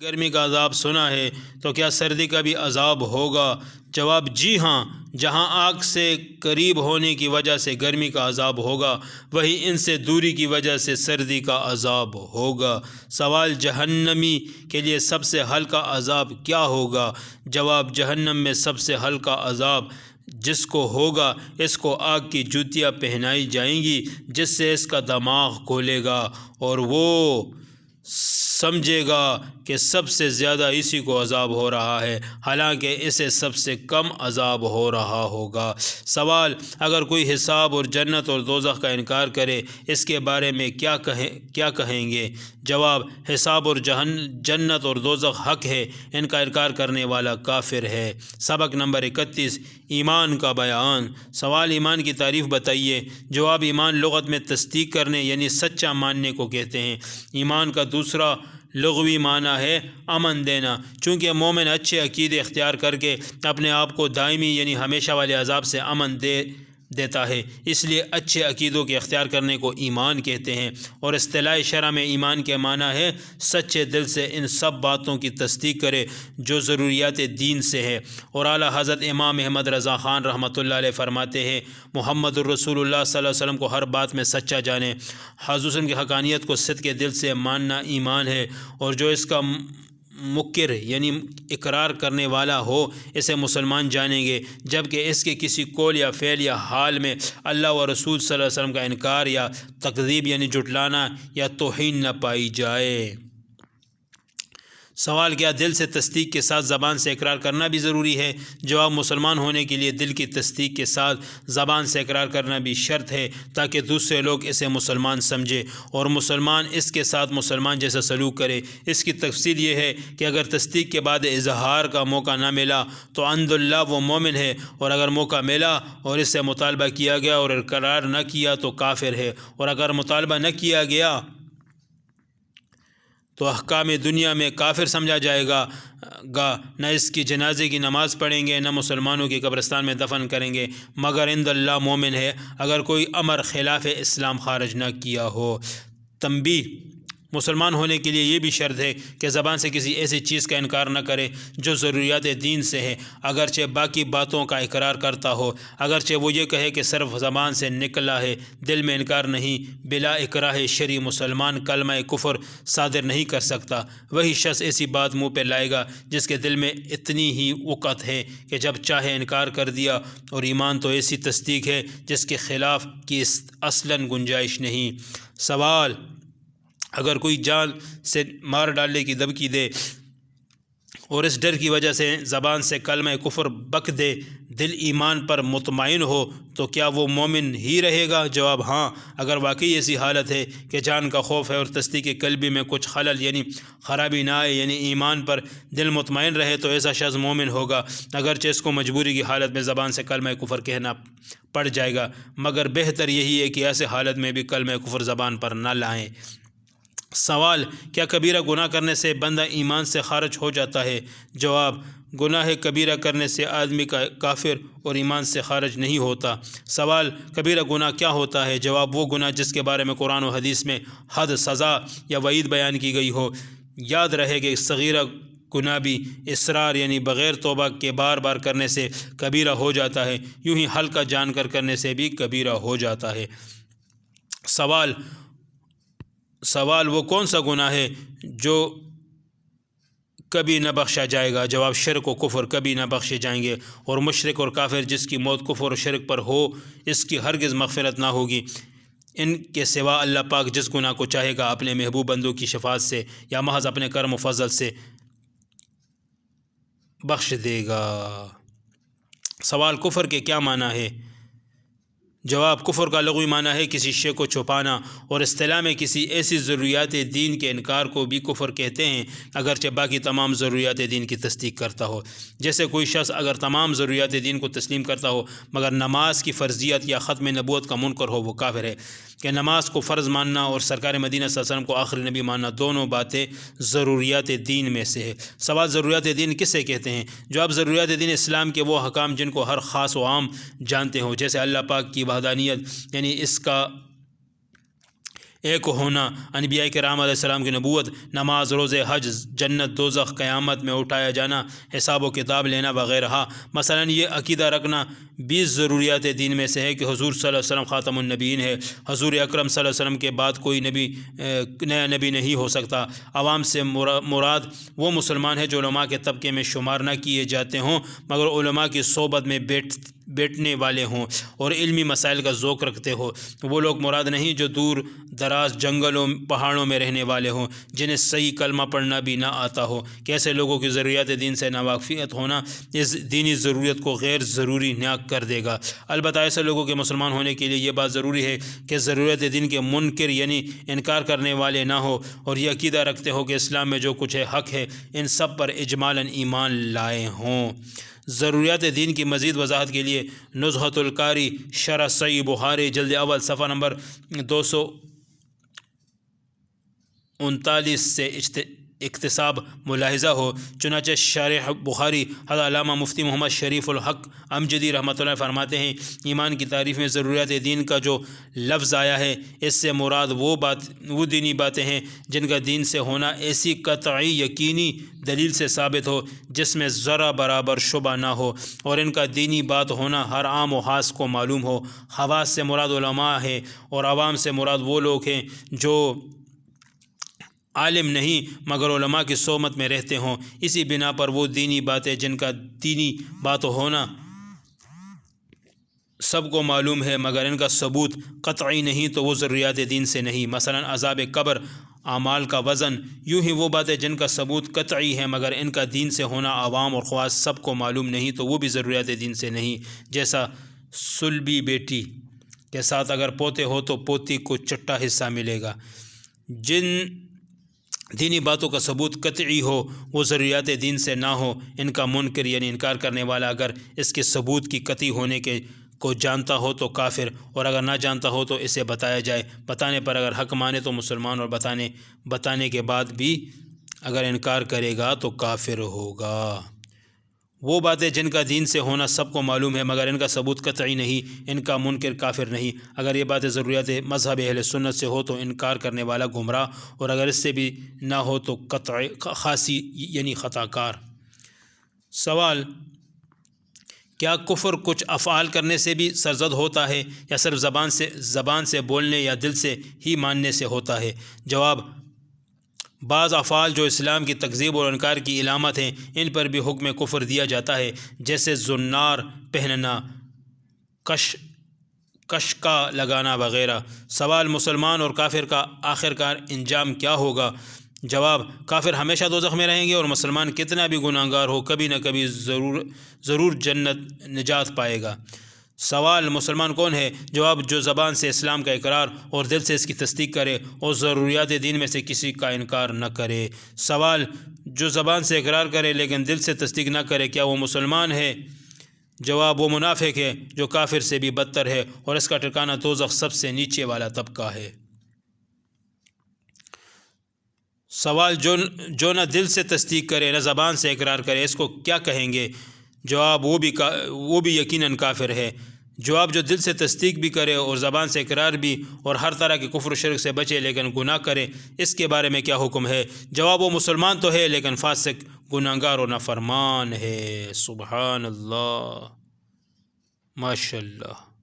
گرمی کا عذاب سنا ہے تو کیا سردی کا بھی عذاب ہوگا؟ جواب جی ہاں، جہاں آگ سے قریب ہونے کی وجہ سے گرمی کا عذاب ہوگا وہیں ان سے دوری کی وجہ سے سردی کا عذاب ہوگا۔ سوال جہنمی کے لیے سب سے ہلکا عذاب کیا ہوگا؟ جواب جہنم میں سب سے ہلکا عذاب جس کو ہوگا اس کو آگ کی جوتیاں پہنائی جائیں گی جس سے اس کا دماغ کھولے گا اور وہ سمجھے گا کہ سب سے زیادہ اسی کو عذاب ہو رہا ہے، حالانکہ اسے سب سے کم عذاب ہو رہا ہوگا۔ سوال اگر کوئی حساب اور جنت اور دوزخ کا انکار کرے اس کے بارے میں کیا کہیں گے؟ جواب حساب اور جنت اور دوزخ حق ہے، ان کا انکار کرنے والا کافر ہے۔ سبق نمبر 31 ایمان کا بیان۔ سوال ایمان کی تعریف بتائیے۔ جواب ایمان لغت میں تصدیق کرنے یعنی سچا ماننے کو کہتے ہیں۔ ایمان کا دوسرا لغوی معنی ہے امن دینا۔ چونکہ مومن اچھے عقیدے اختیار کر کے اپنے آپ کو دائمی یعنی ہمیشہ والے عذاب سے امن دیتا ہے، اس لیے اچھے عقیدوں کے اختیار کرنے کو ایمان کہتے ہیں۔ اور اصطلاح شرع میں ایمان کے معنی ہے سچے دل سے ان سب باتوں کی تصدیق کرے جو ضروریات دین سے ہے۔ اور اعلیٰ حضرت امام احمد رضا خان رحمۃ اللہ علیہ فرماتے ہیں محمد الرسول اللہ صلی اللہ علیہ وسلم کو ہر بات میں سچا جانے۔ حضور کی حقانیت کو صدق دل سے ماننا ایمان ہے، اور جو اس کا مقر یعنی اقرار کرنے والا ہو اسے مسلمان جانیں گے، جبکہ اس کے کسی قول یا فعل یا حال میں اللہ و رسول صلی اللہ علیہ وسلم کا انکار یا تکذیب یعنی جھٹلانا یا توہین نہ پائی جائے۔ سوال کیا دل سے تصدیق کے ساتھ زبان سے اقرار کرنا بھی ضروری ہے؟ جواب مسلمان ہونے کے لیے دل کی تصدیق کے ساتھ زبان سے اقرار کرنا بھی شرط ہے تاکہ دوسرے لوگ اسے مسلمان سمجھے اور مسلمان اس کے ساتھ مسلمان جیسا سلوک کرے۔ اس کی تفصیل یہ ہے کہ اگر تصدیق کے بعد اظہار کا موقع نہ ملا تو عند اللہ وہ مومن ہے، اور اگر موقع ملا اور اس سے مطالبہ کیا گیا اور اقرار نہ کیا تو کافر ہے، اور اگر مطالبہ نہ کیا گیا تو احکام دنیا میں کافر سمجھا جائے گا، نہ اس کی جنازے کی نماز پڑھیں گے، نہ مسلمانوں کی قبرستان میں دفن کریں گے، مگر عند اللہ مومن ہے اگر کوئی امر خلاف اسلام خارج نہ کیا ہو۔ تنبیہ: مسلمان ہونے کے لیے یہ بھی شرط ہے کہ زبان سے کسی ایسی چیز کا انکار نہ کرے جو ضروریات دین سے ہے، اگرچہ باقی باتوں کا اقرار کرتا ہو۔ اگرچہ وہ یہ کہے کہ صرف زبان سے نکلا ہے، دل میں انکار نہیں، بلا اکراہ شرعی مسلمان کلمہ کفر صادر نہیں کر سکتا۔ وہی شخص ایسی بات منہ پہ لائے گا جس کے دل میں اتنی ہی وقت ہے کہ جب چاہے انکار کر دیا، اور ایمان تو ایسی تصدیق ہے جس کے خلاف کی اصلاً گنجائش نہیں۔ سوال اگر کوئی جان سے مار ڈالنے کی دھمکی دے اور اس ڈر کی وجہ سے زبان سے کلمہ کفر بک دے، دل ایمان پر مطمئن ہو تو کیا وہ مومن ہی رہے گا؟ جواب ہاں، اگر واقعی ایسی حالت ہے کہ جان کا خوف ہے اور تصدیق قلبی میں کچھ خلل یعنی خرابی نہ آئے، یعنی ایمان پر دل مطمئن رہے، تو ایسا شخص مومن ہوگا، اگرچہ اس کو مجبوری کی حالت میں زبان سے کلمہ کفر کہنا پڑ جائے گا، مگر بہتر یہی ہے کہ ایسے حالت میں بھی کلمہ کفر زبان پر نہ لائیں۔ سوال کیا کبیرہ گناہ کرنے سے بندہ ایمان سے خارج ہو جاتا ہے؟ جواب گناہ کبیرہ کرنے سے آدمی کا کافر اور ایمان سے خارج نہیں ہوتا۔ سوال کبیرہ گناہ کیا ہوتا ہے؟ جواب وہ گناہ جس کے بارے میں قرآن و حدیث میں حد، سزا یا وعید بیان کی گئی ہو۔ یاد رہے کہ صغیرہ گناہ بھی اصرار یعنی بغیر توبہ کے بار بار کرنے سے کبیرہ ہو جاتا ہے، یوں ہی ہلکا جان کر کرنے سے بھی کبیرہ ہو جاتا ہے۔ سوال وہ کون سا گناہ ہے جو کبھی نہ بخشا جائے گا؟ جواب شرک و کفر کبھی نہ بخشے جائیں گے، اور مشرک اور کافر جس کی موت کفر اور شرک پر ہو اس کی ہرگز مغفرت نہ ہوگی۔ ان کے سوا اللہ پاک جس گناہ کو چاہے گا اپنے محبوب بندوں کی شفاعت سے یا محض اپنے کرم و فضل سے بخش دے گا۔ سوال کفر کے کیا معنی ہے؟ جواب کفر کا لغوی معنی ہے کسی شے کو چھپانا، اور اصطلاح میں کسی ایسی ضروریات دین کے انکار کو بھی کفر کہتے ہیں اگرچہ باقی تمام ضروریات دین کی تصدیق کرتا ہو۔ جیسے کوئی شخص اگر تمام ضروریات دین کو تسلیم کرتا ہو مگر نماز کی فرضیت یا ختم نبوت کا منکر ہو، وہ کافر ہے۔ کہ نماز کو فرض ماننا اور سرکار مدینہ صلی اللہ علیہ وسلم کو آخری نبی ماننا دونوں باتیں ضروریات دین میں سے ہے۔ سوال ضروریات دین کسے کہتے ہیں؟ جواب ضروریات دین اسلام کے وہ حکام جن کو ہر خاص و عام جانتے ہوں، جیسے اللہ پاک کی وحدانیت یعنی اس کا ایک ہونا، انبیاء کرام علیہ السلام کی نبوت، نماز، روزے، حج، جنت، دوزخ، قیامت میں اٹھایا جانا، حساب و کتاب لینا وغیرہ۔ مثلا یہ عقیدہ رکھنا 20 ضروریات دین میں سے ہے کہ حضور صلی اللہ علیہ وسلم خاتم النبیین ہے، حضور اکرم صلی اللہ علیہ وسلم کے بعد کوئی نیا نبی نہیں ہو سکتا۔ عوام سے مراد وہ مسلمان ہے جو علماء کے طبقے میں شمار نہ کیے جاتے ہوں مگر علماء کی صحبت میں بیٹھنے والے ہوں اور علمی مسائل کا ذوق رکھتے ہو۔ وہ لوگ مراد نہیں جو دور دراز جنگلوں پہاڑوں میں رہنے والے ہوں، جنہیں صحیح کلمہ پڑھنا بھی نہ آتا ہو، کہ ایسے لوگوں کی ضروریات دین سے ناواقفیت ہونا اس دینی ضرورت کو غیر ضروری نہ کر دے گا۔ البتہ ایسے لوگوں کے مسلمان ہونے کے لیے یہ بات ضروری ہے کہ ضرورت دین کے منکر یعنی انکار کرنے والے نہ ہو اور یہ عقیدہ رکھتے ہو کہ اسلام میں جو کچھ ہے حق ہے، ان سب پر اجمالاً ایمان لائے ہوں۔ ضروریات دین کی مزید وضاحت کے لیے نزہۃ القاری شرح صحیح بخاری جلد اول صفحہ نمبر 239 سے اقتصاب ملاحظہ ہو۔ چنانچہ شارح بخاری حضرت علامہ مفتی محمد شریف الحق امجدی رحمۃ اللہ فرماتے ہیں، ایمان کی تعریف میں ضروریات دین کا جو لفظ آیا ہے اس سے مراد وہ دینی باتیں ہیں جن کا دین سے ہونا ایسی قطعی یقینی دلیل سے ثابت ہو جس میں ذرا برابر شبہ نہ ہو، اور ان کا دینی بات ہونا ہر عام و خاص کو معلوم ہو۔ خواص سے مراد علماء ہے اور عوام سے مراد وہ لوگ ہیں جو عالم نہیں مگر علماء کی صحبت میں رہتے ہوں۔ اسی بنا پر وہ دینی باتیں جن کا دینی بات ہونا سب کو معلوم ہے مگر ان کا ثبوت قطعی نہیں تو وہ ضروریات دین سے نہیں۔ مثلا عذاب قبر، اعمال کا وزن، یوں ہی وہ باتیں جن کا ثبوت قطعی ہے مگر ان کا دین سے ہونا عوام اور خواص سب کو معلوم نہیں تو وہ بھی ضروریات دین سے نہیں۔ جیسا صلبی بیٹی کے ساتھ اگر پوتے ہو تو پوتی کو چھٹا حصہ ملے گا۔ جن دینی باتوں کا ثبوت قطعی ہو وہ ضروریات دین سے نہ ہو، ان کا منکر یعنی انکار کرنے والا اگر اس کے ثبوت کی قطعی ہونے کو جانتا ہو تو کافر، اور اگر نہ جانتا ہو تو اسے بتایا جائے، بتانے پر اگر حق مانے تو مسلمان، اور بتانے کے بعد بھی اگر انکار کرے گا تو کافر ہوگا۔ وہ باتیں جن کا دین سے ہونا سب کو معلوم ہے مگر ان کا ثبوت قطعی نہیں، ان کا منکر کافر نہیں۔ اگر یہ باتیں ضروریات مذہب اہل سنت سے ہو تو انکار کرنے والا گمراہ، اور اگر اس سے بھی نہ ہو تو قطعی خاصی یعنی خطا کار۔ سوال: کیا کفر کچھ افعال کرنے سے بھی سرزد ہوتا ہے یا صرف زبان سے بولنے یا دل سے ہی ماننے سے ہوتا ہے؟ جواب: بعض افعال جو اسلام کی تکذیب اور انکار کی علامت ہیں ان پر بھی حکم کفر دیا جاتا ہے، جیسے زنار پہننا، کشکا لگانا وغیرہ۔ سوال: مسلمان اور کافر کا آخرکار انجام کیا ہوگا؟ جواب: کافر ہمیشہ دوزخ میں رہیں گے اور مسلمان کتنا بھی گناہ گار ہو کبھی نہ کبھی ضرور جنت نجات پائے گا۔ سوال: مسلمان کون ہے؟ جواب: جو زبان سے اسلام کا اقرار اور دل سے اس کی تصدیق کرے اور ضروریات دین میں سے کسی کا انکار نہ کرے۔ سوال: جو زبان سے اقرار کرے لیکن دل سے تصدیق نہ کرے کیا وہ مسلمان ہے؟ جواب: وہ منافق ہے جو کافر سے بھی بدتر ہے اور اس کا ٹھکانہ دوزخ سب سے نیچے والا طبقہ ہے۔ سوال: جو نہ دل سے تصدیق کرے نہ زبان سے اقرار کرے اس کو کیا کہیں گے؟ جواب: وہ بھی یقیناً کافر ہے۔ جواب: جو دل سے تصدیق بھی کرے اور زبان سے اقرار بھی اور ہر طرح کے کفر و شرک سے بچے لیکن گناہ کرے اس کے بارے میں کیا حکم ہے؟ جواب: وہ مسلمان تو ہے لیکن فاسق، گناہ گار اور نافرمان ہے۔ سبحان اللہ، ماشاء اللہ۔